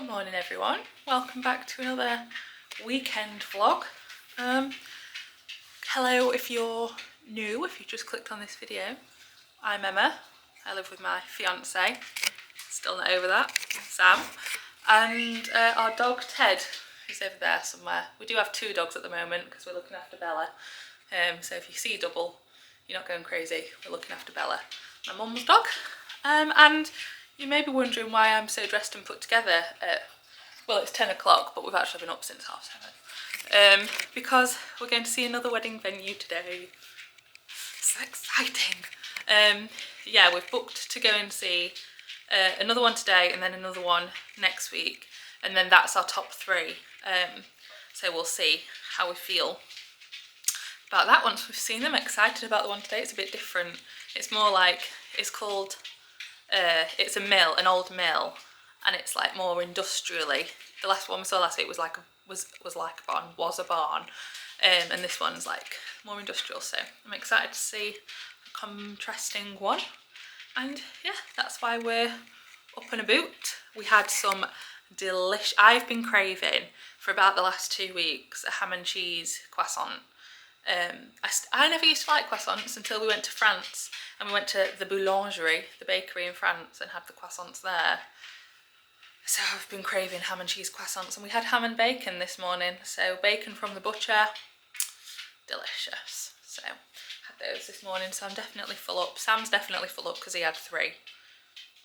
Good morning everyone, welcome back to another weekend vlog. Hello if you're new, if you just clicked on this video. I'm Emma, I live with my fiance, still not over that, Sam, and our dog Ted is over there somewhere. We do have two dogs at the moment because we're looking after Bella, so if you see double, you're not going crazy, we're looking after Bella, my mum's dog. And you may be wondering why I'm so dressed and put together at, well, it's 10 o'clock, but we've actually been up since 7:30. Because we're going to see another wedding venue today. So exciting. Yeah, we've booked to go and see another one today and then another one next week. And then that's our top three. So we'll see how we feel about that once we've seen them. Excited about the one today. It's a bit different. It's more like, it's called, it's a mill, an old mill, and it's like more industrially. The last one we saw last week was like a barn, and this one's like more industrial. So I'm excited to see a contrasting one, and yeah, that's why we're up and about. We had some delicious. I've been craving for about the last 2 weeks a ham and cheese croissant. I never used to like croissants until we went to France and we went to the boulangerie, the bakery in France, and had the croissants there. So I've been craving ham and cheese croissants, and we had ham and bacon this morning. So bacon from the butcher, delicious. So had those this morning, so I'm definitely full up. Sam's definitely full up because he had 3.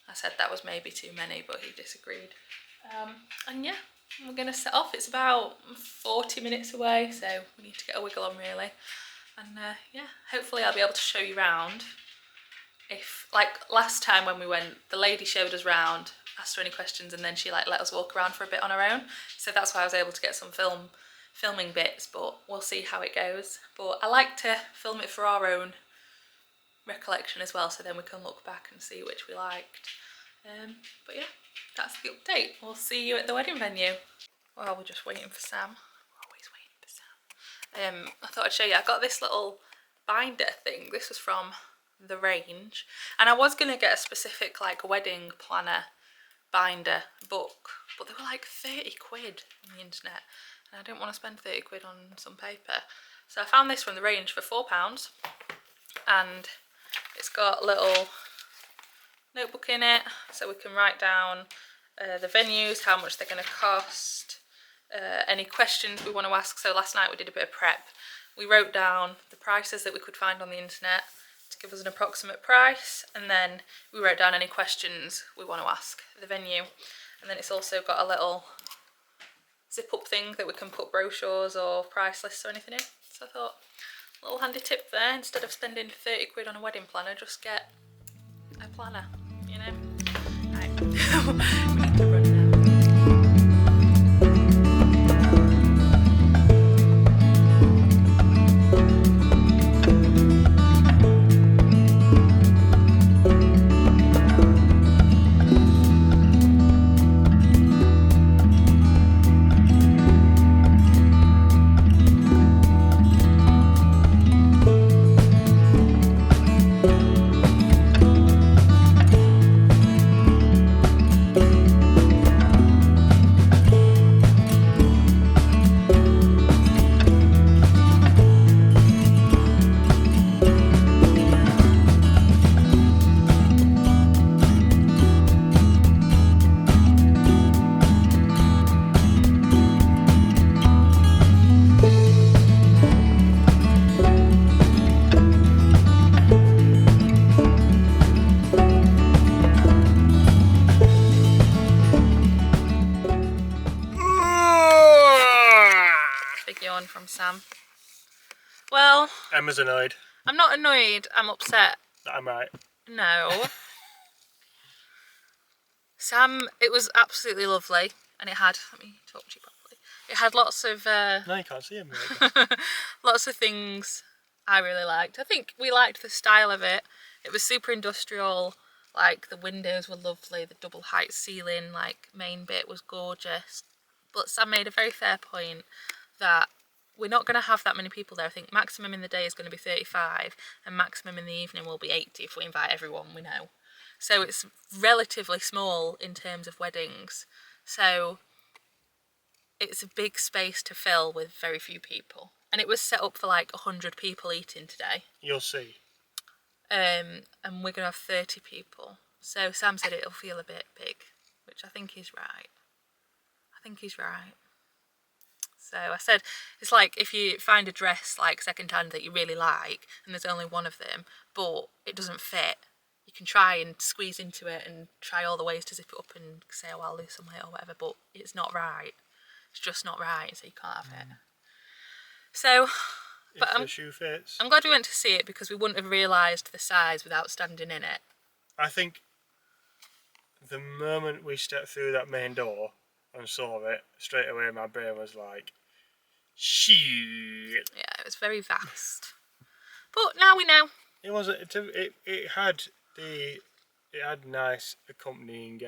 I said that was maybe too many, but he disagreed. And yeah, we're going to set off. It's about 40 minutes away, so we need to get a wiggle on really. And yeah, hopefully I'll be able to show you around. If, like last time when we went, the lady showed us round, asked her any questions, and then she like let us walk around for a bit on our own. So that's why I was able to get some filming bits, but we'll see how it goes. But I like to film it for our own recollection as well, so then we can look back and see which we liked. But yeah, that's the update. We'll see you at the wedding venue. Well, we're just waiting for Sam. We're always waiting for Sam. I thought I'd show you. I got this little binder thing. This was from the range, and I was going to get a specific like wedding planner binder book, but they were like 30 quid on the internet, and I didn't want to spend 30 quid on some paper. So I found this from the range for £4, and it's got a little notebook in it, so we can write down the venues, how much they're going to cost, any questions we want to ask. So last night we did a bit of prep. We wrote down the prices that we could find on the internet to give us an approximate price, and then we wrote down any questions we want to ask the venue. And then it's also got a little zip up thing that we can put brochures or price lists or anything in. So I thought, a little handy tip there, instead of spending 30 quid on a wedding planner, just get a planner, you know. Right. We need to run now. From Sam. Well, Emma's annoyed. I'm not annoyed, I'm upset. I'm right. No. Sam, it was absolutely lovely, and it had, let me talk to you properly. It had lots of No, you can't see him really. lots of things I really liked. I think we liked the style of it. It was super industrial, like the windows were lovely, the double height ceiling, like main bit was gorgeous. But Sam made a very fair point that we're not going to have that many people there. I think maximum in the day is going to be 35, and maximum in the evening will be 80 if we invite everyone we know. So it's relatively small in terms of weddings. So it's a big space to fill with very few people. And it was set up for like 100 people eating today. You'll see. And we're going to have 30 people. So Sam said it'll feel a bit big, which I think he's right. So I said, it's like if you find a dress like second hand that you really like and there's only one of them, but it doesn't fit, you can try and squeeze into it and try all the ways to zip it up and say, oh, I'll lose some weight or whatever, but it's not right. It's just not right, so you can't have it. So, but If the shoe fits. I'm glad we went to see it because we wouldn't have realised the size without standing in it. I think the moment we stepped through that main door and saw it, straight away my brain was like, shit. Yeah, it was very vast. But now we know. It was. It had nice accompanying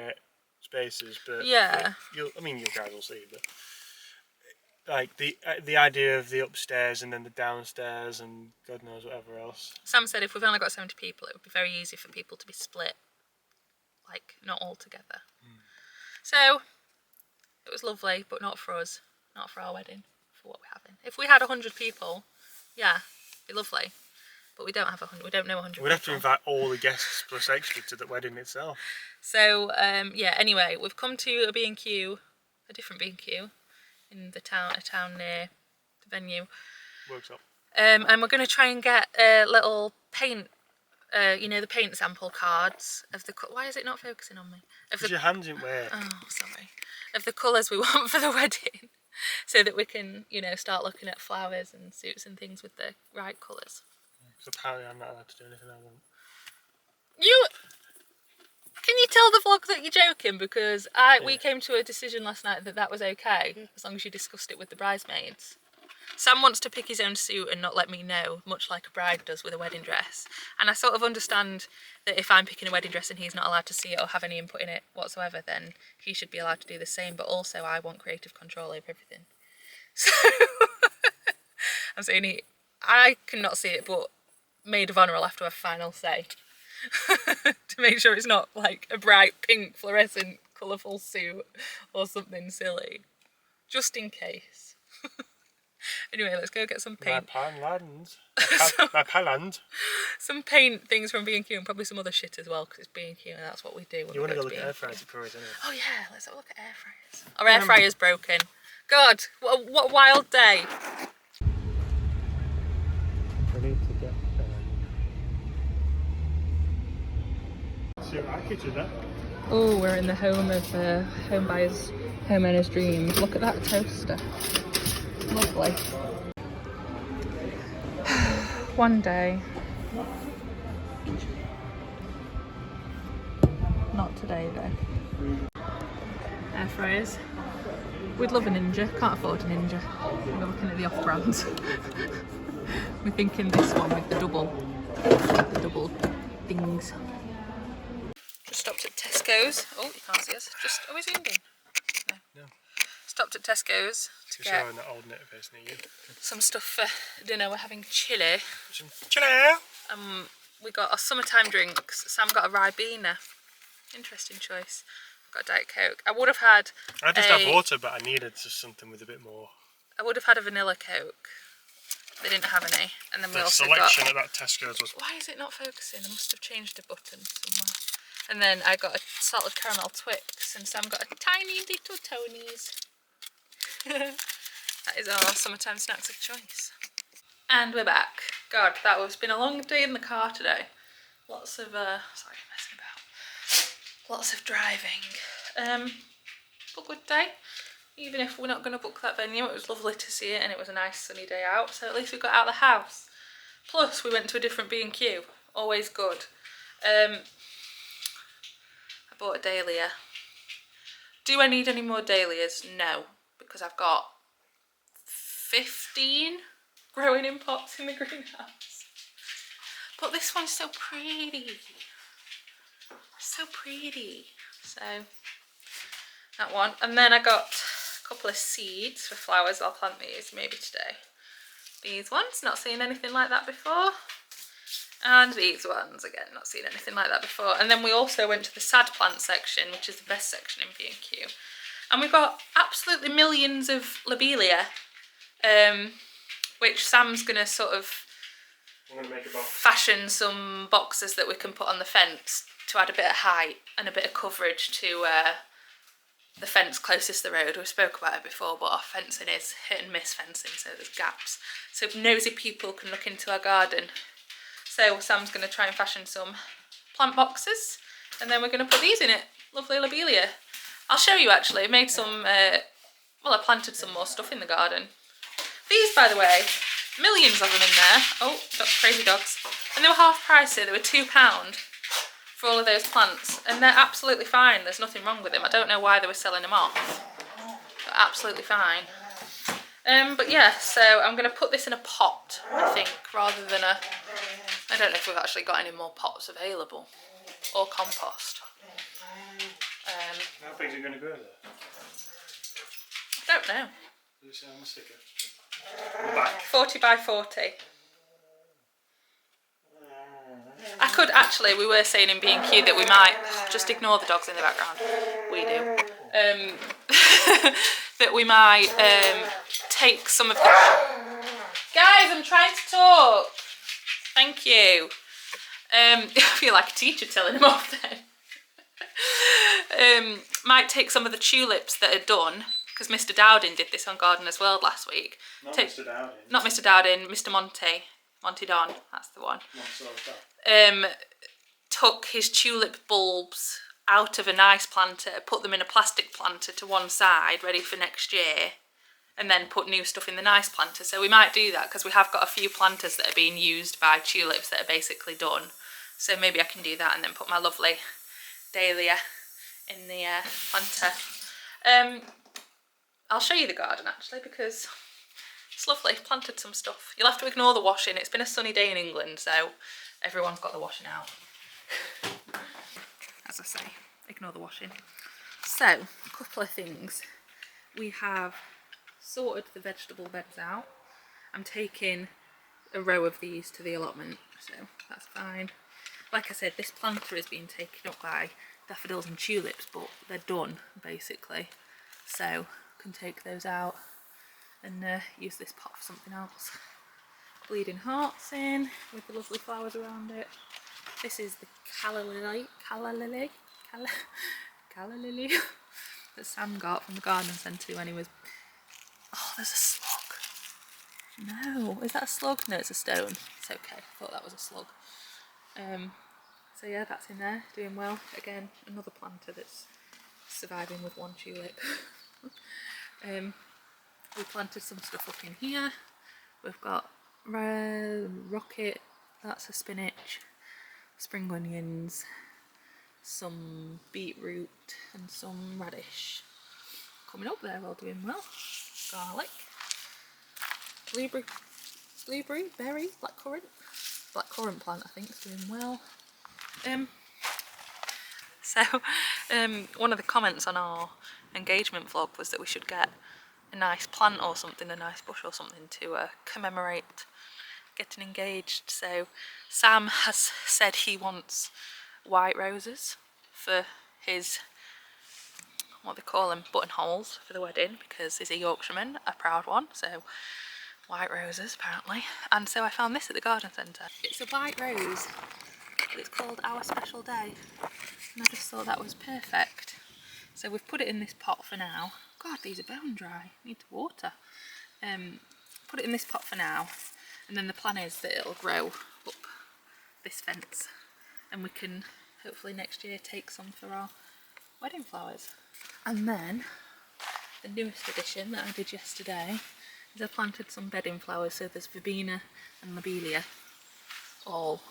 spaces, but yeah, you guys will see. But like the idea of the upstairs and then the downstairs and God knows whatever else. Sam said if we've only got 70 people, it would be very easy for people to be split, like not all together. So it was lovely, but not for us, not for our wedding, for what we're having. If we had 100 people, yeah, it'd be lovely. But we don't have 100. We don't know 100. We'd have to invite all the guests plus extra to the wedding itself. So yeah. Anyway, we've come to a B&Q, a different B&Q, in the town, a town near the venue. Workshop. And we're going to try and get a little paint. The paint sample cards of the. Why is it not focusing on me? Because your hands in way. Oh, sorry. Of the colours we want for the wedding, so that we can, start looking at flowers and suits and things with the right colours. Because apparently I'm not allowed to do anything I want. Can you tell the vlog that you're joking? Because we came to a decision last night that was okay, as long as you discussed it with the bridesmaids. Sam wants to pick his own suit and not let me know, much like a bride does with a wedding dress. And I sort of understand that if I'm picking a wedding dress and he's not allowed to see it or have any input in it whatsoever, then he should be allowed to do the same. But also I want creative control over everything. So I'm saying I cannot see it, but maid of honour will have to have final say. To make sure it's not like a bright pink fluorescent colourful suit or something silly. Just in case. Anyway, let's go get some paint. My paland. Some paint things from B&Q and probably some other shit as well, because it's B&Q and that's what we do. You want to go look at air fryers for it, anyway. Oh yeah, let's have a look at air fryers. Our air fryer's broken. God, what a wild day. We need to get see what our kitchen there. Oh, we're in the home of home buyers, homeowners' dreams. Look at that toaster. Lovely. One day. Not today though. Air fryers. We'd love a Ninja, can't afford a Ninja. We're looking at the off-brands. We're thinking this one with the double things. Just stopped at Tesco's. Oh, you can't see us. Are we zoomed in? No. Stopped at Tesco's to get showing that old knit face near you. Some stuff for dinner. We're having chilli. Some chilli! We got our summertime drinks. Sam got a Ribena. Interesting choice. I've got a Diet Coke. I would have had I just have water, but I needed just something with a bit more. I would have had a vanilla Coke. They didn't have any. And then we The also selection got... at that Tesco's was... Why is it not focusing? I must have changed a button somewhere. And then I got a salted caramel Twix, and Sam got a tiny little Tony's. That is our summertime snacks of choice. And we're back. God, that has been a long day in the car today. Lots of, sorry, messing about. Lots of driving. But good day. Even if we're not going to book that venue, it was lovely to see it and it was a nice sunny day out. So at least we got out of the house. Plus, we went to a different B&Q. Always good. I bought a dahlia. Do I need any more dahlias? No, because I've got 15 growing in pots in the greenhouse. But this one's so pretty. So pretty. So, that one. And then I got a couple of seeds for flowers. I'll plant these maybe today. These ones, not seen anything like that before. And these ones, again, not seen anything like that before. And then we also went to the sad plant section, which is the best section in B&Q. And we've got absolutely millions of lobelia, which Sam's going to sort of fashion some boxes that we can put on the fence to add a bit of height and a bit of coverage to the fence closest to the road. We spoke about it before, but our fencing is hit and miss fencing, so there's gaps. So nosy people can look into our garden. So Sam's going to try and fashion some plant boxes, and then we're going to put these in it. Lovely lobelia. I'll show you actually. I made some, well, I planted some more stuff in the garden. These, by the way, millions of them in there. Oh, crazy dogs. And they were half price here. They were £2 for all of those plants. And they're absolutely fine. There's nothing wrong with them. I don't know why they were selling them off. They're absolutely fine. But yeah, so I'm going to put this in a pot, I think, rather than a... I don't know if we've actually got any more pots available. Or compost. How big is it going to go there? I don't know. Does it say on the sticker? On the back? 40 by 40. I could actually, we were saying in B&Q that we might, just ignore the dogs in the background, we do, that we might take some of the... Guys, I'm trying to talk. Thank you. I feel like a teacher telling them off then. Might take some of the tulips that are done, because Mr. Dowding did this on Gardeners World last week. Mr. Dowding. Not Mr. Dowding, Mr. Monty Don, that's the one. Took his tulip bulbs out of an ice planter, put them in a plastic planter to one side, ready for next year, and then put new stuff in the nice planter. So we might do that, because we have got a few planters that are being used by tulips that are basically done. So maybe I can do that and then put my lovely dahlia in the planter. I'll show you the garden actually, because it's lovely. Planted some stuff. You'll have to ignore the washing. It's been a sunny day in England, so everyone's got the washing out. As I say, ignore the washing. So, a couple of things. We have sorted the vegetable beds out. I'm taking a row of these to the allotment, so that's fine. Like I said, this planter is being taken up by daffodils and tulips, but they're done basically, so can take those out and use this pot for something else. Bleeding hearts in with the lovely flowers around it. This is the calla lily that Sam got from the garden centre when he was... Oh, there's a slug. No, is that a slug? No, it's a stone. It's okay, I thought that was a slug. So yeah, that's in there, doing well. Again, another planter that's surviving with one tulip. We planted some stuff up in here. We've got rocket, that's a spinach, spring onions, some beetroot and some radish. Coming up there, all doing well. Garlic, blueberry, berry, blackcurrant plant I think is doing well. One of the comments on our engagement vlog was that we should get a nice plant or something, a nice bush or something to commemorate getting engaged. So Sam has said he wants white roses for his, what they call them, buttonholes for the wedding, because he's a Yorkshireman, a proud one, so white roses apparently. And so I found this at the garden centre. It's a white rose, but it's called Our Special Day, and I just thought that was perfect. So we've put it in this pot for now. God, these are bone dry, need to water. Put it in this pot for now, and then the plan is that it'll grow up this fence, and we can hopefully next year take some for our wedding flowers. And then the newest addition that I did yesterday is I planted some bedding flowers. So there's verbena and lobelia, all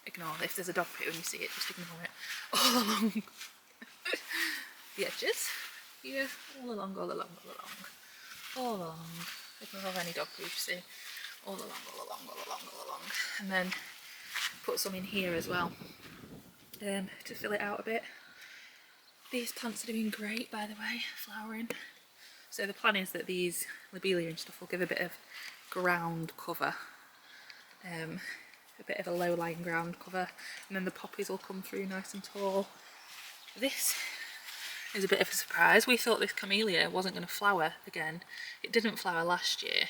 ignore if there's a dog poo and you see it, just ignore it, all along the edges here, all along, ignore any dog poo you see, all along, and then put some in here as well to fill it out a bit. These plants are doing great, by the way, flowering. So the plan is that these lobelia and stuff will give a bit of ground cover, a bit of a low-lying ground cover, and then the poppies will come through nice and tall. This is a bit of a surprise. We thought this camellia wasn't going to flower again. It didn't flower last year,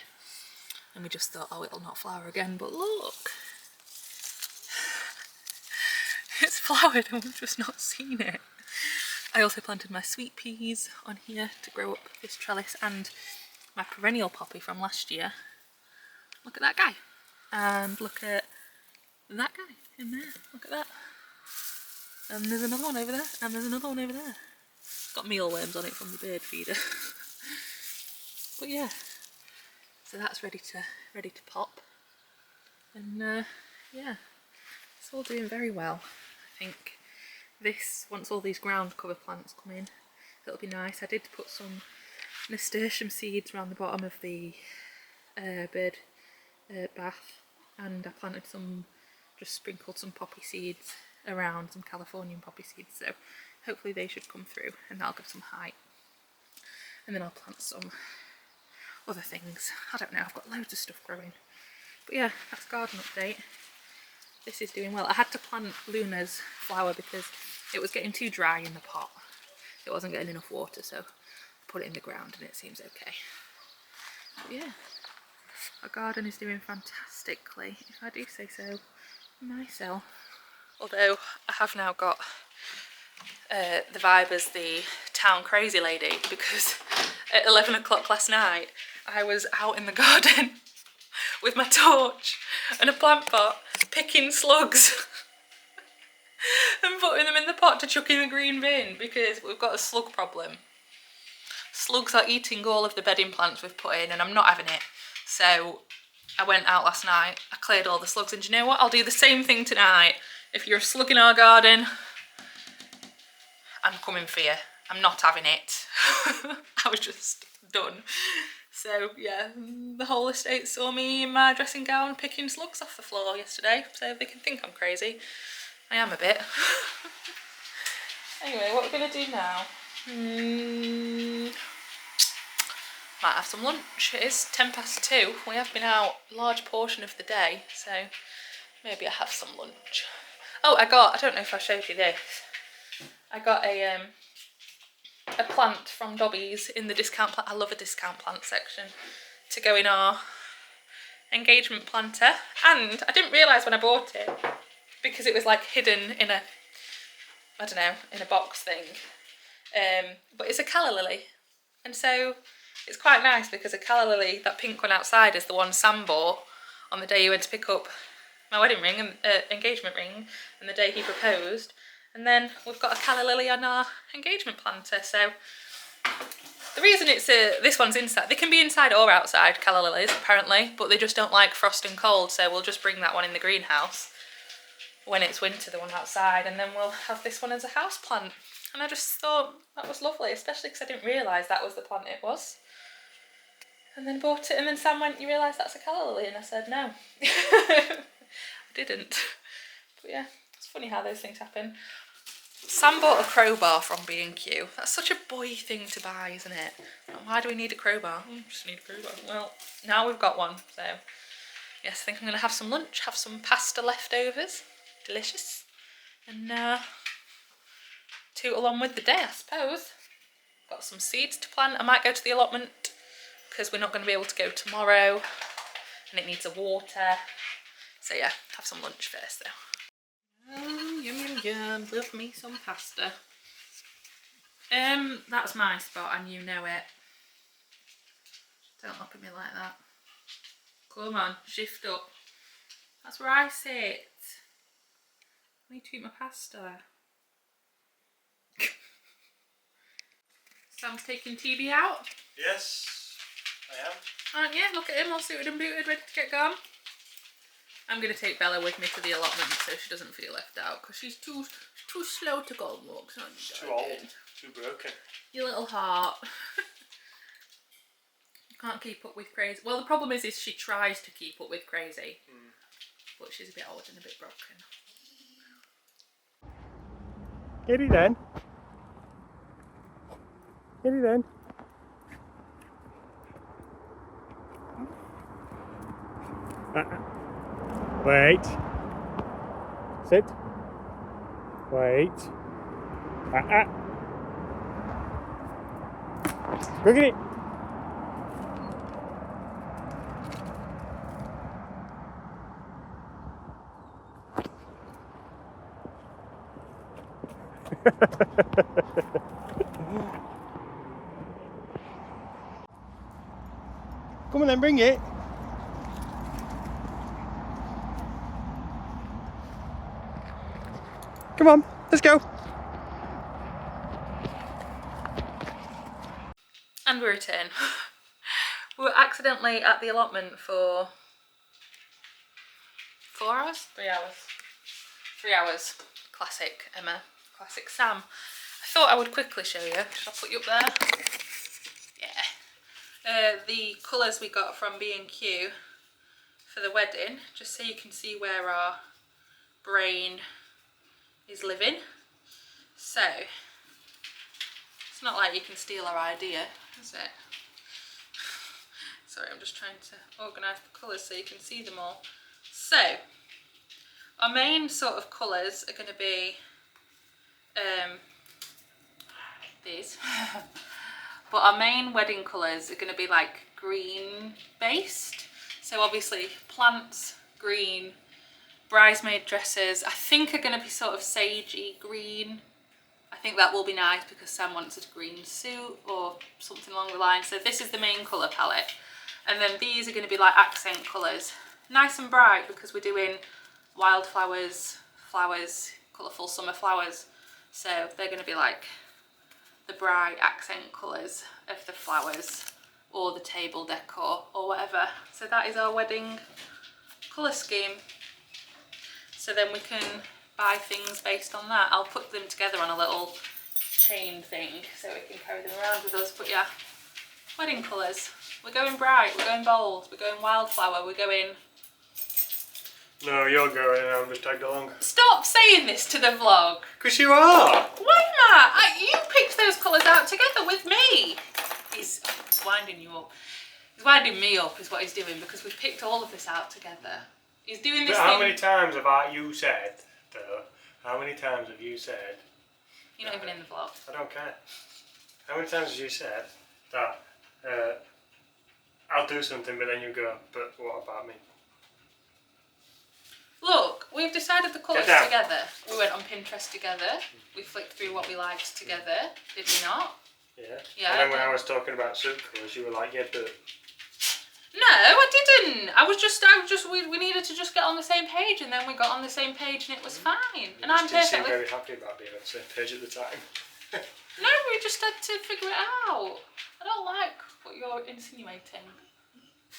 and we just thought, oh, it'll not flower again, but look. It's flowered and we've just not seen it. I also planted my sweet peas on here to grow up this trellis, and my perennial poppy from last year. Look at that guy. And look at that guy in there. Look at that. And there's another one over there. And there's another one over there. It's got mealworms on it from the bird feeder. But yeah. So that's ready to pop. And yeah. It's all doing very well. I think this, once all these ground cover plants come in, it'll be nice. I did put some nasturtium seeds around the bottom of the bird bath, and I planted some, just sprinkled some poppy seeds around, some Californian poppy seeds, so hopefully they should come through and that'll give some height. And then I'll plant some other things. I don't know, I've got loads of stuff growing. But yeah, that's garden update. This is doing well. I had to plant Luna's flower because it was getting too dry in the pot. It wasn't getting enough water, so I put it in the ground and it seems okay. But yeah, our garden is doing fantastically, if I do say so myself. Although I have now got the vibe as the town crazy lady, because at 11 o'clock last night I was out in the garden with my torch and a plant pot picking slugs and putting them in the pot to chuck in the green bin, because we've got a slug problem. Slugs are eating all of the bedding plants we've put in and I'm not having it. So I went out last night, I cleared all the slugs, and do you know what? I'll do the same thing tonight. If you're a slug in our garden, I'm coming for you. I'm not having it. I was just done. So yeah, the whole estate saw me in my dressing gown picking slugs off the floor yesterday, so they can think I'm crazy. I am a bit. Anyway, what we're going to do now, might have some lunch. It is 2:10. We have been out a large portion of the day, so maybe I'll have some lunch. Oh, I don't know if I showed you this. I got a plant from Dobby's in the discount plant. I love a discount plant section, to go in our engagement planter. And I didn't realise when I bought it, because it was like hidden in a, I don't know, in a box thing. But it's a calla lily. And so it's quite nice, because a calla lily, that pink one outside, is the one Sam bought on the day he went to pick up my wedding ring and engagement ring, and the day he proposed. And then we've got a calla lily on our engagement planter. So the reason it's this one's inside, they can be inside or outside, calla lilies apparently, but they just don't like frost and cold, so we'll just bring that one in the greenhouse when it's winter, the one outside, and then we'll have this one as a house plant. And I just thought that was lovely, especially because I didn't realise that was the plant it was. And then bought it, and then Sam went, "You realise that's a calla lily?" And I said, "No." I didn't. But yeah, it's funny how those things happen. Sam bought a crowbar from B&Q. That's such a boy thing to buy, isn't it? Why do we need a crowbar? Just need a crowbar. Well, now we've got one, so yes, I think I'm going to have some lunch, have some pasta leftovers. Delicious. And tootle on with the day, I suppose. Got some seeds to plant. I might go to the allotment, because we're not going to be able to go tomorrow, and it needs a water. So yeah, have some lunch first though. Oh, yum yum yum, love me some pasta. That's my spot and you know it. Don't look at me like that. Come on, shift up. That's where I sit. I need to eat my pasta. Sam's taking TB out. Yes, I am. Aren't you? Look at him, all suited and booted, ready to get gone. I'm going to take Bella with me to the allotment so she doesn't feel left out, because she's too slow to go on walks, aren't you? She's too old, too broken. Your little heart. Can't keep up with crazy. Well, the problem is she tries to keep up with crazy, but she's a bit old and a bit broken. Get it then. Get it then. Wait. Sit. Wait. Look at it. Come on then, bring it. Come on, let's go. And we return. We were accidentally at the allotment for 4 hours? 3 hours. 3 hours. Classic Emma. Classic Sam. I thought I would quickly show you. Should I put you up there? Yeah. The colours we got from B&Q for the wedding, just so you can see where our brain is living. So, it's not like you can steal our idea, is it? Sorry, I'm just trying to organise the colours so you can see them all. So, our main sort of colours are going to be these. But our main wedding colours are going to be like green based. So obviously plants, green, bridesmaid dresses I think are going to be sort of sagey green. I think that will be nice because Sam wants a green suit or something along the line. So this is the main colour palette. And then these are going to be like accent colours. Nice and bright because we're doing wildflowers, flowers, colourful summer flowers. So they're going to be like the bright accent colours of the flowers or the table decor or whatever. So that is our wedding colour scheme. So then we can buy things based on that. I'll put them together on a little chain thing so we can carry them around with us. But yeah, wedding colours. We're going bright, we're going bold, we're going wildflower, we're going... No, you're going and I'm just tagged along. Stop saying this to the vlog. Because you are. Why not? You picked those colours out together with me. He's winding you up. He's winding me up is what he's doing because we've picked all of this out together. He's doing this But how thing... many times have you said, though? How many times have you said... You're not even in the vlog. I don't care. How many times have you said that I'll do something but then you go, but what about me? Look, we've decided the colours together. We went on Pinterest together. We flicked through what we liked together. Did we not? Yeah. Yeah. And then when I was talking about suit colours, you were like, yeah, but... No, I didn't. We needed to just get on the same page, and then we got on the same page, and it was fine. And I'm You seemed perfectly... very happy about being on the same page at the time. No, we just had to figure it out. I don't like what you're insinuating.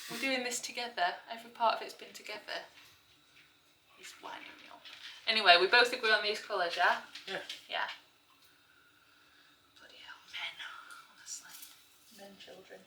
We're doing this together. Every part of it's been together. He's winding me up. Anyway, we both agree on these colours, yeah? Yeah. Yeah. Bloody hell, men. Honestly. Men, children.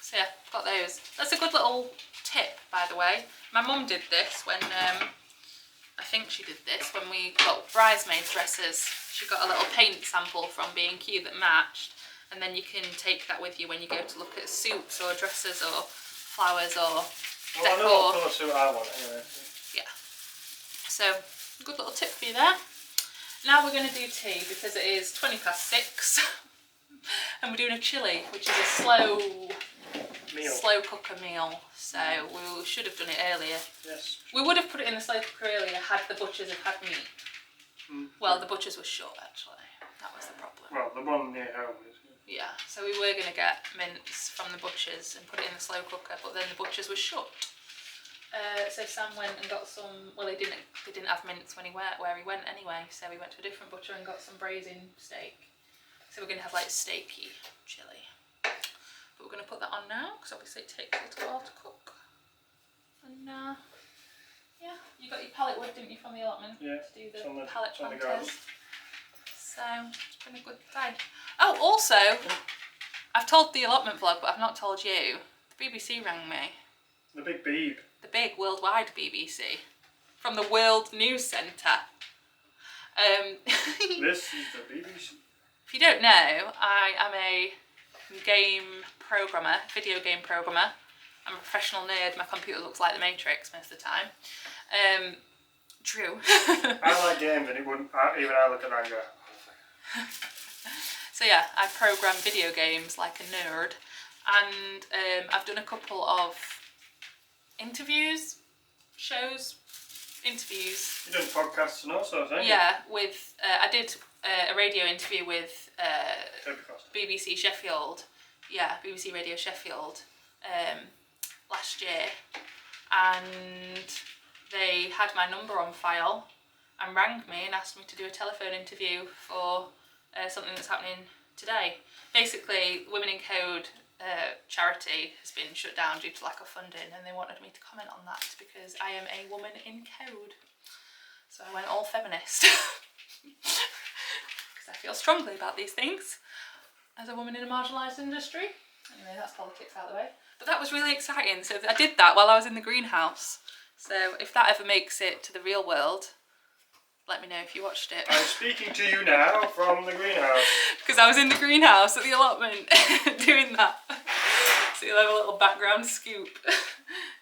So yeah, got those. That's a good little tip, by the way. My mum did this when, I think she did this when we got bridesmaid dresses. She got a little paint sample from B&Q that matched, and then you can take that with you when you go to look at suits or dresses or flowers or decor. Well, I know what colour suit I want anyway. Yeah. So, good little tip for you there. Now we're going to do tea because it is 6:20 and we're doing a chilli, which is a slow cooker meal. So we should have done it earlier. Yes. We would have put it in the slow cooker earlier had the butchers have had meat. Well, the butchers were shut actually. That was the problem. Well, the one near home is. Yeah, so we were going to get mince from the butchers and put it in the slow cooker, but then the butchers were shut. So Sam went and got some. Well, they didn't have mince when where he went anyway. So we went to a different butcher and got some braising steak. So we're going to have like steaky chilli. But we're going to put that on now because obviously it takes a little while to cook. And yeah, you got your palette wood, didn't you, from the allotment? Yeah. To do the palette planters. So it's been a good day. Oh, also, I've told the allotment vlog, but I've not told you. The BBC rang me. The big beeb. The big worldwide BBC from the World News Centre. This is the BBC. If you don't know, I am a video game programmer. I'm a professional nerd. My computer looks like the Matrix most of the time. True. I like games and it wouldn't, even I look at that and go, So yeah, I program video games like a nerd, and I've done a couple of interviews. You've done podcasts and all sorts, haven't you? Yeah, with I did a radio interview with BBC Sheffield. Yeah, BBC Radio Sheffield last year, and they had my number on file and rang me and asked me to do a telephone interview for something that's happening today. Basically, Women in Code charity has been shut down due to lack of funding, and they wanted me to comment on that because I am a woman in code. So I went all feminist because I feel strongly about these things as a woman in a marginalised industry. Anyway, that's politics out of the way. But that was really exciting. So I did that while I was in the greenhouse. So if that ever makes it to the real world, let me know if you watched it. I'm speaking to you now from the greenhouse. Because I was in the greenhouse at the allotment doing that. So you'll have a little background scoop.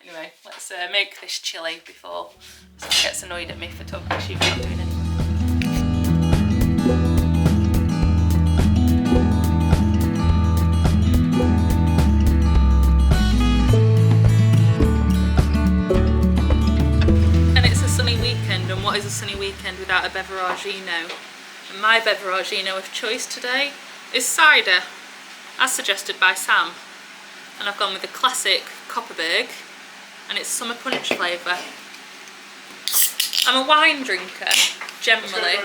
Anyway, let's make this chilli before someone gets annoyed at me for talking sheep not doing anything. And it's a sunny weekend, and what is a sunny weekend without a beveragino? And my beveragino of choice today is cider, as suggested by Sam. And I've gone with the classic Copperberg, and it's summer punch flavour. I'm a wine drinker, generally.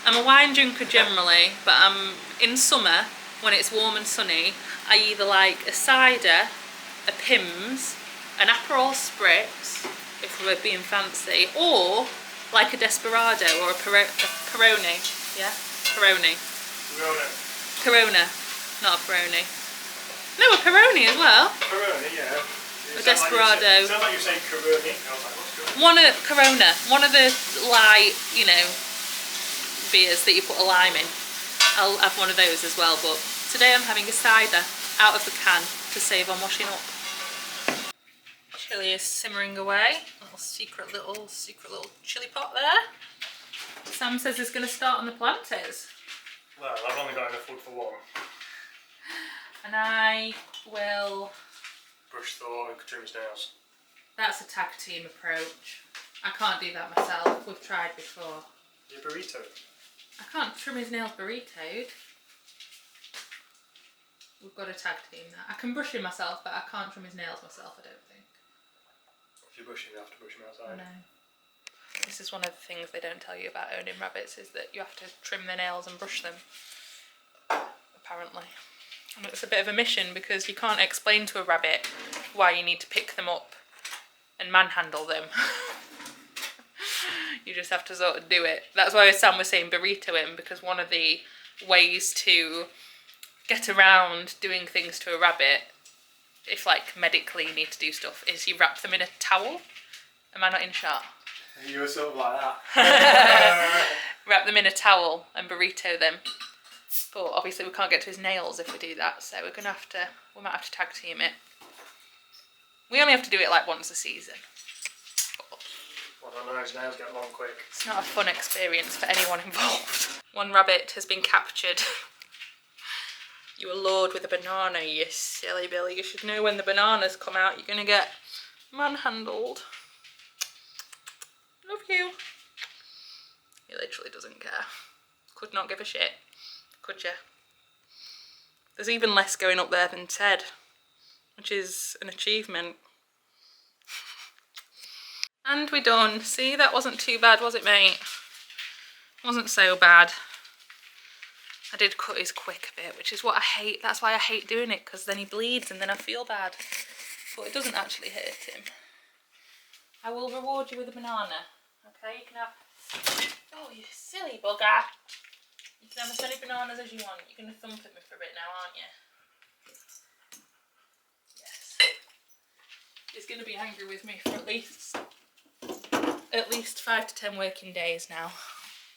I'm a wine drinker generally, but in summer, when it's warm and sunny, I either like a cider, a Pimm's, an Aperol Spritz, if we're being fancy, or like a Desperado or a Peroni. Yeah? Peroni. Corona, not a Peroni. No, a Peroni as well. Peroni, yeah. A Desperado. It sounds like you're saying Coroni. I was like, what's going on? One of the light, beers that you put a lime in. I'll have one of those as well, but today I'm having a cider out of the can to save on washing up. Chilli is simmering away. Secret little chilli pot there. Sam says he's going to start on the plantains. Well, I've only got enough wood for one. And I will... Brush Thor and trim his nails. That's a tag team approach. I can't do that myself. We've tried before. Your burrito. I can't trim his nails burritoed. We've got a tag team that. I can brush him myself, but I can't trim his nails myself, I don't think. If you brush him, you have to brush him outside. I know. This is one of the things they don't tell you about owning rabbits, is that you have to trim their nails and brush them. Apparently. And it's a bit of a mission because you can't explain to a rabbit why you need to pick them up and manhandle them. You just have to sort of do it. That's why Sam was saying burrito him, because one of the ways to get around doing things to a rabbit, if like medically you need to do stuff, is you wrap them in a towel. Am I not in shot? You were sort of like that. Wrap them in a towel and burrito them. But obviously we can't get to his nails if we do that, so we might have to tag team it. We only have to do it like once a season. Well, I don't know, his nails get long quick. It's not a fun experience for anyone involved. One rabbit has been captured. You were lured with a banana, you silly Billy. You should know when the bananas come out, you're gonna get manhandled. Love you. He literally doesn't care. Could not give a shit. Could you? There's even less going up there than Ted, which is an achievement. And we're done. See, that wasn't too bad, was it, mate? Wasn't so bad. I did cut his quick a bit, which is what I hate. That's why I hate doing it, because then he bleeds and then I feel bad. But it doesn't actually hurt him. I will reward you with a banana. Okay, you can have... Oh, you silly bugger. You can have as many bananas as you want. You're going to thump at me for a bit now, aren't you? Yes. He's going to be angry with me for at least 5 to 10 working days now.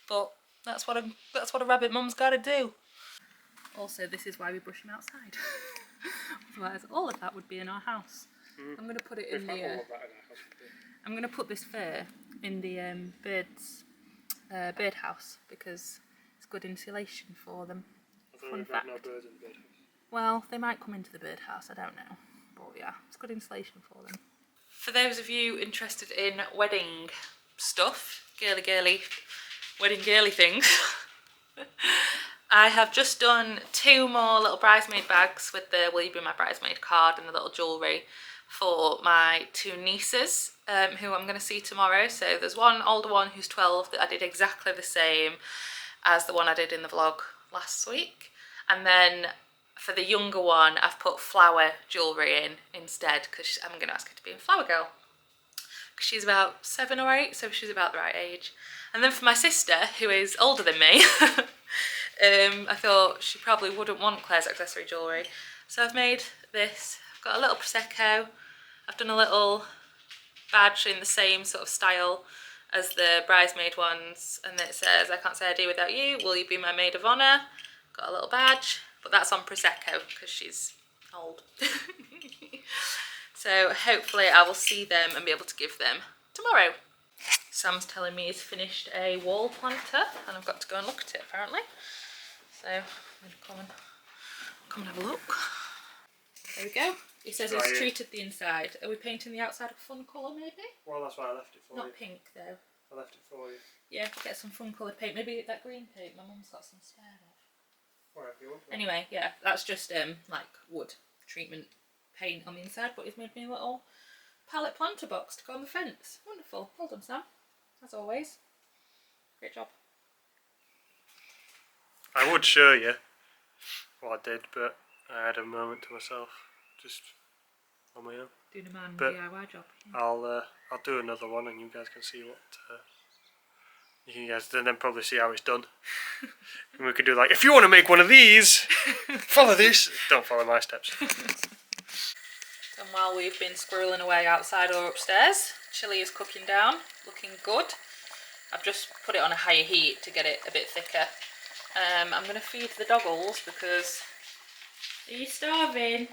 But that's what a rabbit mum's got to do. Also, this is why we brush him outside. Otherwise, all of that would be in our house. I'm going to put it in the... I'm going to put this fur in the birdhouse because it's good insulation for them. I thought Fun we've fact. had no birds in the birdhouse. Well, they might come into the birdhouse, I don't know. But yeah, it's good insulation for them. For those of you interested in wedding stuff, girly wedding girly things, I have just done 2 more little bridesmaid bags with the "Will you be my bridesmaid" card and the little jewellery for my 2 nieces who I'm going to see tomorrow. So there's one older one who's 12 that I did exactly the same as the one I did in the vlog last week, and then for the younger one I've put flower jewellery in instead because I'm going to ask her to be a flower girl because she's about 7 or 8, so she's about the right age. And then for my sister, who is older than me, I thought she probably wouldn't want Claire's accessory jewellery, so I've made this. I've got a little prosecco, I've done a little badge in the same sort of style as the bridesmaid ones, and it says, "I can't say I do without you, will you be my maid of honour?" Got a little badge, but that's on prosecco because she's old. So hopefully I will see them and be able to give them tomorrow. Sam's telling me he's finished a wall planter and I've got to go and look at it apparently. So I'm going to come and have a look. There we go. He says it's treated the inside. Are we painting the outside a fun colour maybe? Well, that's why I left it for you. Not pink though. I left it for you. Yeah, get some fun coloured paint. Maybe that green paint. My mum's got some spare of. Whatever you want. Anyway, yeah, that's just like wood treatment paint on the inside, but he's made me a little palette planter box to go on the fence. Wonderful. Well done, Sam. As always. Great job. I would show you what I did, but I had a moment to myself, just on my own. Doing a man But DIY job. Yeah. I'll do another one, and you guys can see what. You can guys then probably see how it's done. And we could do like, if you want to make one of these, follow this. Don't follow my steps. And while we've been squirreling away outside or upstairs, chilli is cooking down, looking good. I've just put it on a higher heat to get it a bit thicker. I'm going to feed the doggles because... Are you starving?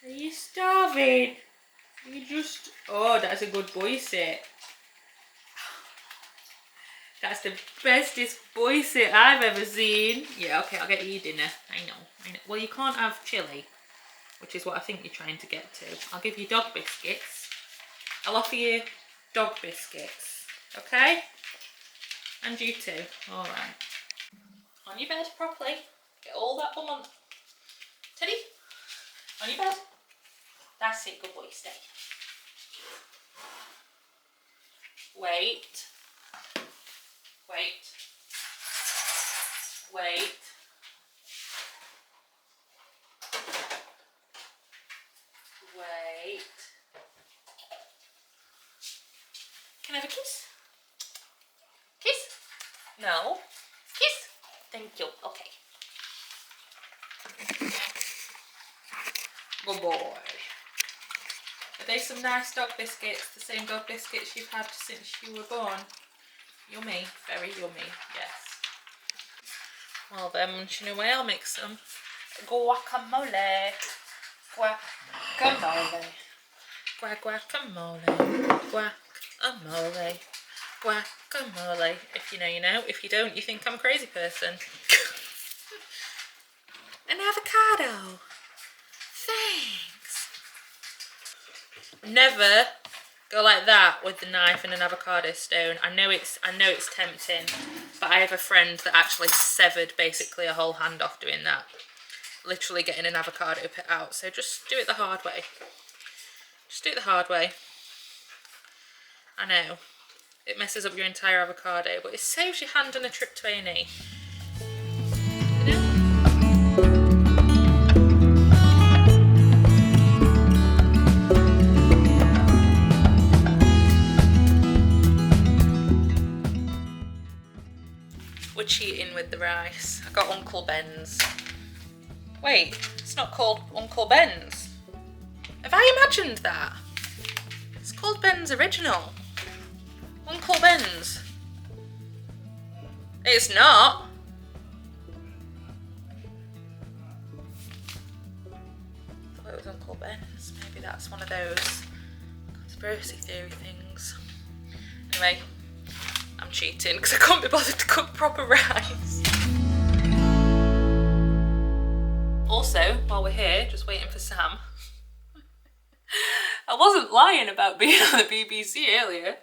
Are you starving? You just... Oh, that's a good boy sit. That's the bestest boy sit I've ever seen. Yeah, okay, I'll get you dinner. I know. Well, you can't have chilli, which is what I think you're trying to get to. I'll give you dog biscuits. I'll offer you dog biscuits, okay? And you too. All right. On your bed properly. Get all that bum on. Teddy, on your bed. That's it, good boy, stay. Wait. Wait. Wait. Wait. Can I have a kiss? Kiss? No. Kiss? Thank you. Okay. Good boy. Are they some nice dog biscuits? The same dog biscuits you've had since you were born? Yummy. Very yummy. Yes. While they're munching away, I'll make some guacamole. Guacamole. Guacamole. Guacamole. Guacamole. If you know, you know. If you don't, you think I'm a crazy person. An avocado. Thanks. Never go like that with the knife and an avocado stone. I know it's tempting, but I have a friend that actually severed basically a whole hand off doing that. Literally getting an avocado put out. So just do it the hard way. Just do it the hard way. I know. It messes up your entire avocado, but it saves your hand on a trip to A&E. You know? We're cheating with the rice. I got Uncle Ben's. Wait, it's not called Uncle Ben's. Have I imagined that? It's called Ben's Original. Uncle Ben's. It's not. I thought it was Uncle Ben's. Maybe that's one of those conspiracy theory things. Anyway, I'm cheating because I can't be bothered to cook proper rice. Also, while we're here, just waiting for Sam. I wasn't lying about being on the BBC earlier.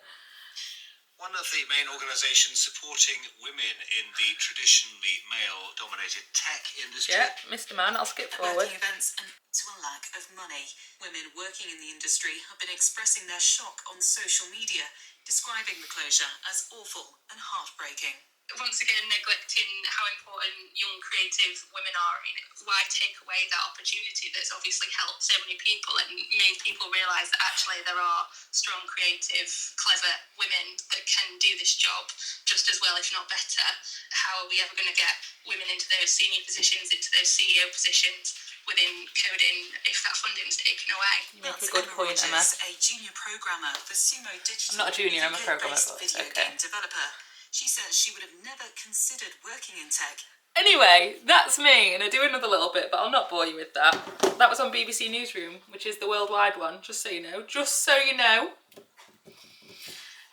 One of the main organisations supporting women in the traditionally male-dominated tech industry. Yeah, Mr. Man, I'll skip forward. Events and to a lack of money. Women working in the industry have been expressing their shock on social media, describing the closure as awful and heartbreaking. Once again, neglecting how important young creative women are. I mean, why take away that opportunity that's obviously helped so many people and made people realise that actually there are strong, creative, clever women that can do this job just as well, if not better. How are we ever going to get women into those senior positions, into those CEO positions within coding if that funding's taken away? You make a good point, Emma. A junior programmer for Sumo Digital. I'm not a junior, I'm a programmer, but video game developer. She says she would have never considered working in tech. Anyway, that's me, and I do another little bit, but I'll not bore you with that. That was on BBC Newsroom, which is the worldwide one, just so you know. Just so you know.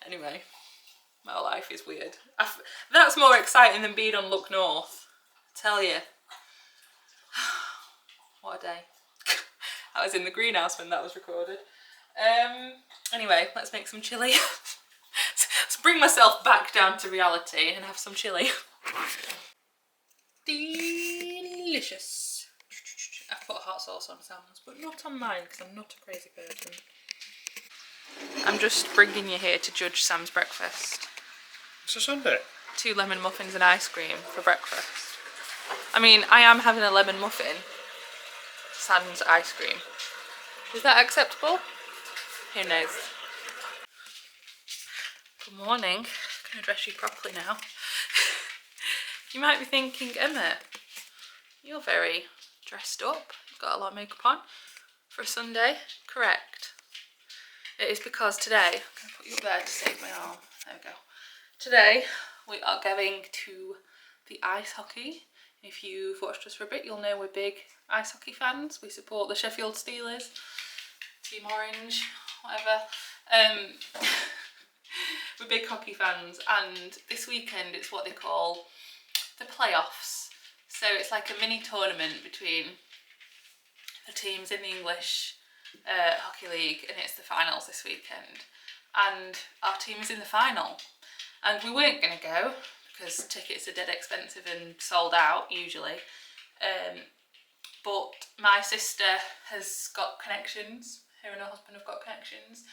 Anyway, my life is weird. That's more exciting than being on Look North. I tell you. What a day. I was in the greenhouse when that was recorded. Anyway, let's make some chilli. Let's bring myself back down to reality and have some chilli. Delicious. I've put hot sauce on Sam's, but not on mine because I'm not a crazy person. I'm just bringing you here to judge Sam's breakfast. It's a Sunday. 2 lemon muffins and ice cream for breakfast. I mean, I am having a lemon muffin. Sans ice cream. Is that acceptable? Who knows? Good morning. I'm going to dress you properly now. You might be thinking, Emma, you're very dressed up. You've got a lot of makeup on for a Sunday. Correct. It is because today, I'm going to put you up there to save my arm. There we go. Today, we are going to the ice hockey. If you've watched us for a bit, you'll know we're big ice hockey fans. We support the Sheffield Steelers, Team Orange, whatever. We're big hockey fans, and this weekend it's what they call the playoffs. So it's like a mini tournament between the teams in the English Hockey League, and it's the finals this weekend. And our team is in the final, and we weren't going to go because tickets are dead expensive and sold out usually. But my sister has got connections. Her and her husband have got connections,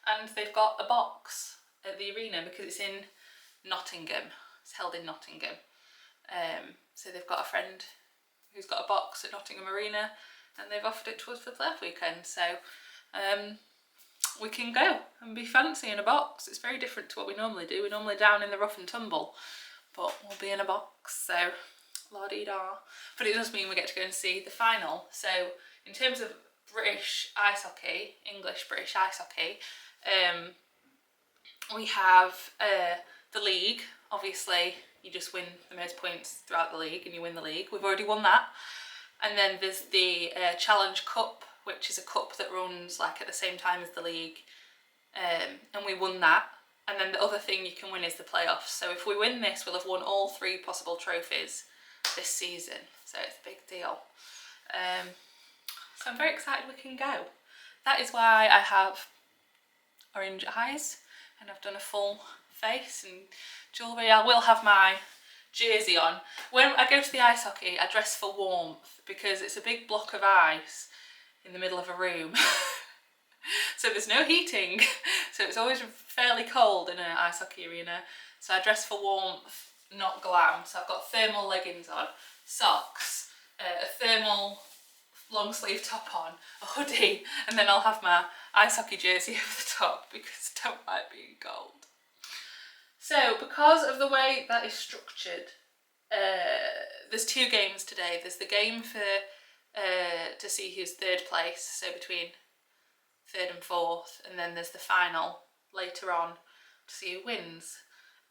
and they've got a box at the arena because it's in Nottingham. It's held in Nottingham. So they've got a friend who's got a box at Nottingham Arena, and they've offered it to us for the playoff weekend. So we can go and be fancy in a box. It's very different to what we normally do. We're normally down in the rough and tumble, but we'll be in a box. So la-dee-da. But it does mean we get to go and see the final. So in terms of British ice hockey, English British ice hockey, we have the league. Obviously, you just win the most points throughout the league and you win the league. We've already won that. And then there's the Challenge Cup, which is a cup that runs like at the same time as the league. And we won that. And then the other thing you can win is the playoffs. So if we win this, we'll have won all 3 possible trophies this season. So it's a big deal. So I'm very excited we can go. That is why I have orange eyes and I've done a full face and jewellery. I will have my jersey on. When I go to the ice hockey, I dress for warmth because it's a big block of ice in the middle of a room. So there's no heating. So it's always fairly cold in an ice hockey arena. So I dress for warmth, not glam. So I've got thermal leggings on, socks, a thermal long sleeve top on, a hoodie, and then I'll have my ice hockey jersey over the top because I don't like being cold. So because of the way that is structured, there's 2 games today. There's the game for to see who's 3rd place, so between 3rd and 4th, and then there's the final later on to see who wins.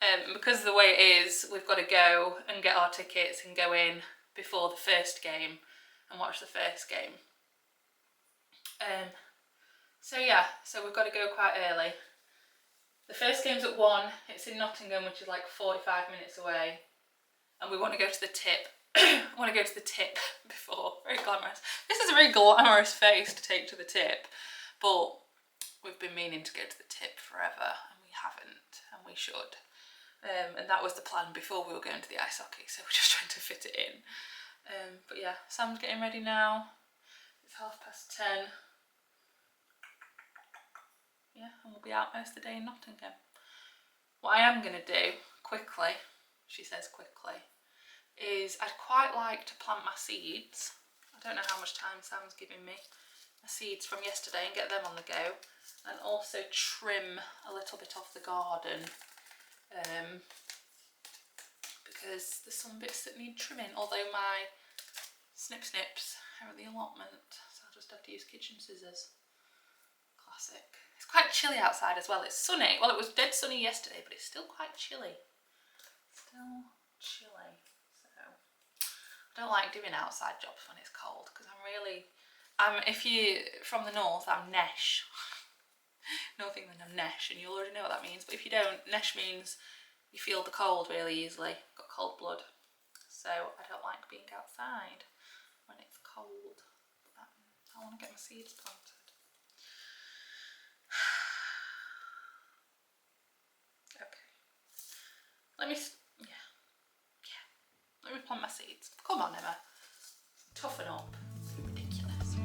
And because of the way it is, we've got to go and get our tickets and go in before the first game and watch the first game. So yeah, so we've got to go quite early. The first game's at 1, it's in Nottingham, which is like 45 minutes away, and we want to go to the tip I want to go to the tip before. Very glamorous. This is a very glamorous face to take to the tip, but we've been meaning to go to the tip forever and we haven't, and we should. And that was the plan before we were going to the ice hockey, so we're just trying to fit it in. But yeah, Sam's getting ready now. It's 10:30. Yeah, and we'll be out most of the day in Nottingham. What I am going to do, quickly, she says quickly, is I'd quite like to plant my seeds. I don't know how much time Sam's giving me. My seeds from yesterday and get them on the go. And also trim a little bit off the garden. Because there's some bits that need trimming, although my snips are at the allotment, so I'll just have to use kitchen scissors. Classic. It's quite chilly outside as well. It's sunny. Well, it was dead sunny yesterday, but it's still quite chilly. Still chilly. So I don't like doing outside jobs when it's cold because if you from the north, I'm nesh. North England, I'm nesh, and you'll already know what that means. But if you don't, nesh means you feel the cold really easily. Got cold blood, so I don't like being outside when it's cold. I want to get my seeds planted. Okay. Let me plant my seeds. Come on, Emma. Toughen up. Ridiculous.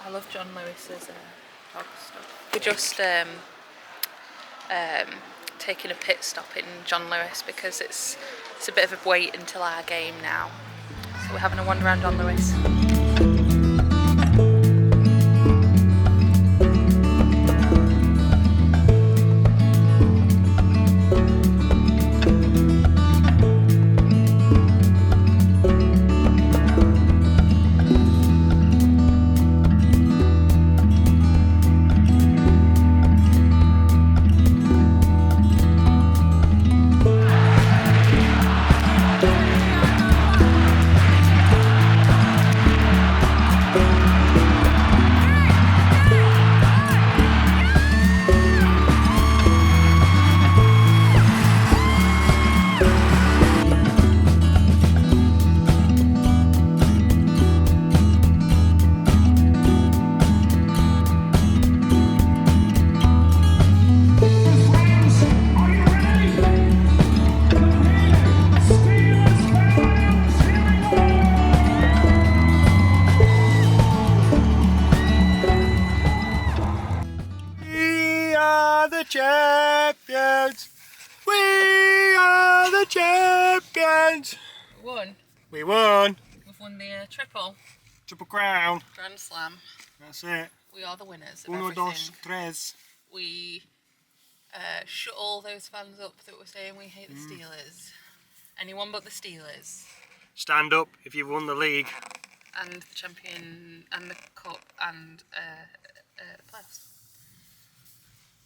I love John Lewis's dog stuff. We're just taking a pit stop in John Lewis because it's a bit of a wait until our game now. So we're having a wander around John Lewis. Champions! We are the champions! We won! We've won the triple. Triple crown. Grand Slam. That's it. We are the winners of Uno, everything. dos, tres. We shut all those fans up that were saying we hate the Steelers. Anyone but the Steelers. Stand up if you've won the league. And the champion, and the cup, and playoffs.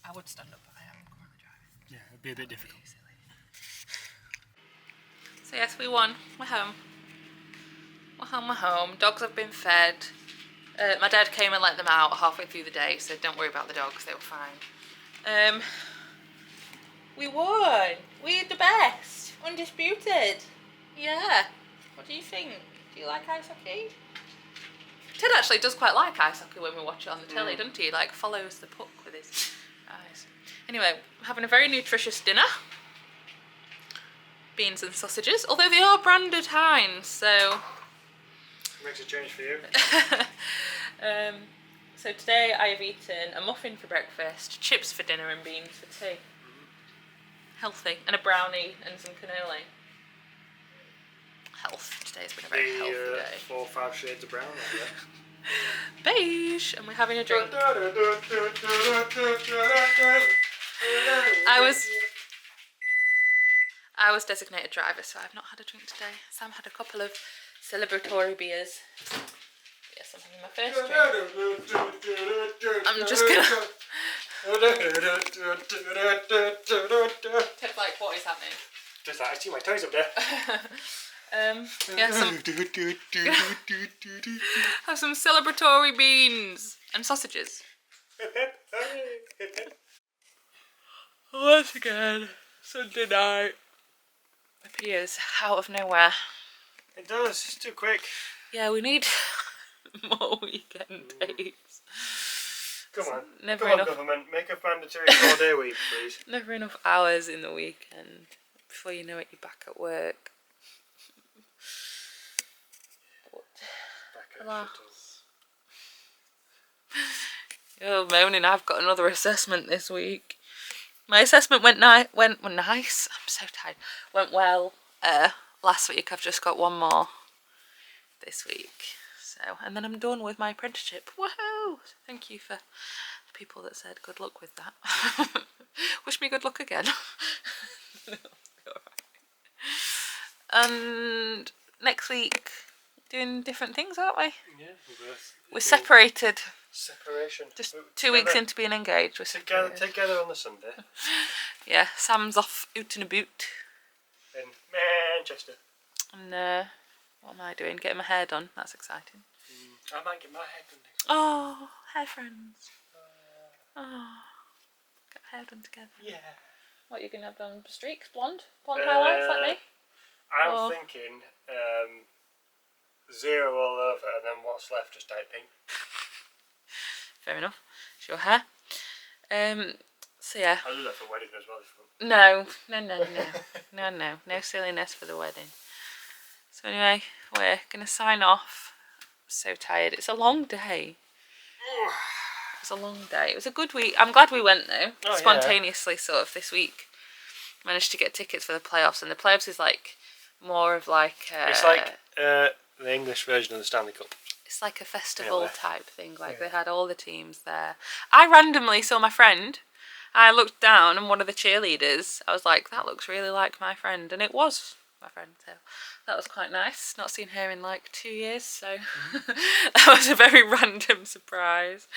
I would stand up, but I am currently driving. Yeah, it'd be a bit difficult. So yes, we won. We're home. we're home. Dogs have been fed. My dad came and let them out halfway through the day, so don't worry about the dogs, they were fine. We won! We're the best! Undisputed! Yeah. What do you think? Do you like ice hockey? Ted actually does quite like ice hockey when we watch it on the telly, doesn't he? Like, follows the puck with his eyes. Anyway, we're having a very nutritious dinner. Beans and sausages, although they are branded Heinz, so... Makes a change for you. So today I have eaten a muffin for breakfast, chips for dinner and beans for tea. Healthy. And a brownie and some cannoli. Health. Today's been a very healthy day. 4 or 5 shades of brown over there. Beige! And we're having a drink. I was designated driver, so I've not had a drink today. Sam had a couple of celebratory beers. Yes, I'm having my first drink. I'm just gonna... Ted's like, what is happening? Just like, I see my toes up there. Yeah, have some celebratory beans and sausages. Once again, Sunday night appears out of nowhere. It does, it's too quick. Yeah, we need more weekend days. Come on, Never come on enough. government, make a mandatory 4-day week, please. Never enough hours in the weekend. Before you know it, you're back at work. Back at Alas. You're moaning, I've got another assessment this week. My assessment went nice. I'm so tired. Went well last week. I've just got one more this week. So, and then I'm done with my apprenticeship. Woohoo! Thank you for the people that said good luck with that. Wish me good luck again. And next week, doing different things, aren't we? Yeah, We're separated. Separation. Just 2 weeks into being engaged, we're separated. Together on the Sunday. Yeah, Sam's off out and about. In Manchester. And what am I doing? Getting my hair done. That's exciting. I might get my hair done next week. Oh, hair friends. Oh, get hair done together. Yeah. What are you going to have done? Streaks? Blonde? Blonde highlights like me? I'm thinking 0 all over and then what's left just dye pink. Fair enough. It's your hair. So yeah. I'll do that for wedding as well if you want. No. No silliness for the wedding. So anyway, we're going to sign off. I'm so tired. It's a long day. It was a long day. It was a good week. I'm glad we went though. Oh, spontaneously sort of this week. Managed to get tickets for the playoffs, and the playoffs is like more of like it's like the English version of the Stanley Cup. it's like a festival type thing. Like they had all the teams there. I randomly saw my friend. I looked down and one of the cheerleaders, I was like, that looks really like my friend, and it was my friend, so that was quite nice. Not seen her in like 2 years, so that was a very random surprise.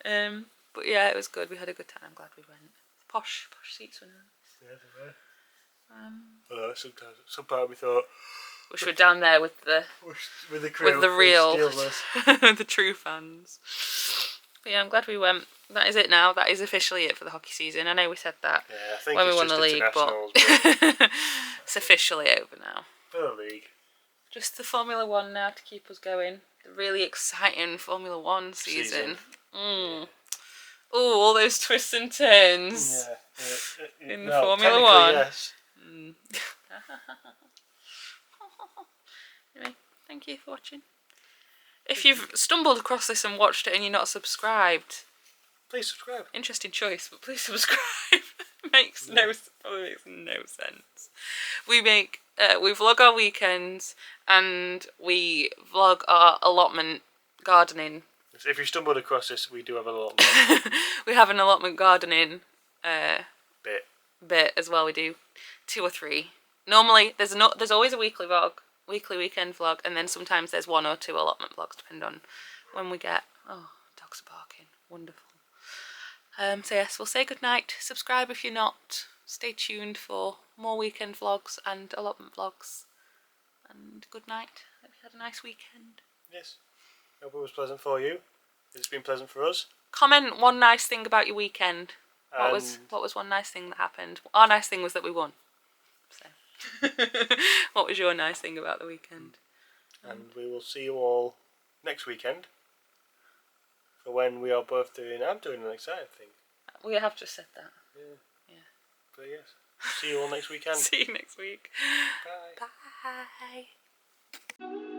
But yeah, it was good. We had a good time. I'm glad we went. Posh seats were nice. Yeah, they were. Sometimes some part of me thought, wish we were down there with the crew, with the real Steelers. the true fans. But yeah, I'm glad we went. That is it now. That is officially it for the hockey season. I know we said that when we won the league, but it's officially over now. For the league. Just the Formula 1 now to keep us going. The really exciting Formula 1 season. Oh, all those twists and turns in Formula 1. Yes. Anyway, thank you for watching. If you've stumbled across this and watched it and you're not subscribed, please subscribe. Interesting choice, but please subscribe. Probably makes no sense. We vlog our weekends and we vlog our allotment gardening. So if you stumbled across this, we do have an allotment. We have an allotment gardening bit as well. We do 2 or 3. Normally, there's always a weekly weekend vlog, and then sometimes there's 1 or 2 allotment vlogs, depending on when we get. Oh, dogs are barking. Wonderful. So yes, we'll say goodnight. Subscribe if you're not. Stay tuned for more weekend vlogs and allotment vlogs. And good night. Hope you had a nice weekend. Yes. Hope it was pleasant for you. It's been pleasant for us. Comment one nice thing about your weekend. What And was one nice thing that happened? Our nice thing was that we won. So, what was your nice thing about the weekend? And we will see you all next weekend. For when we are both doing. I'm doing an exciting thing. We have just said that. Yeah. But yes. See you all next weekend. See you next week. Bye. Bye.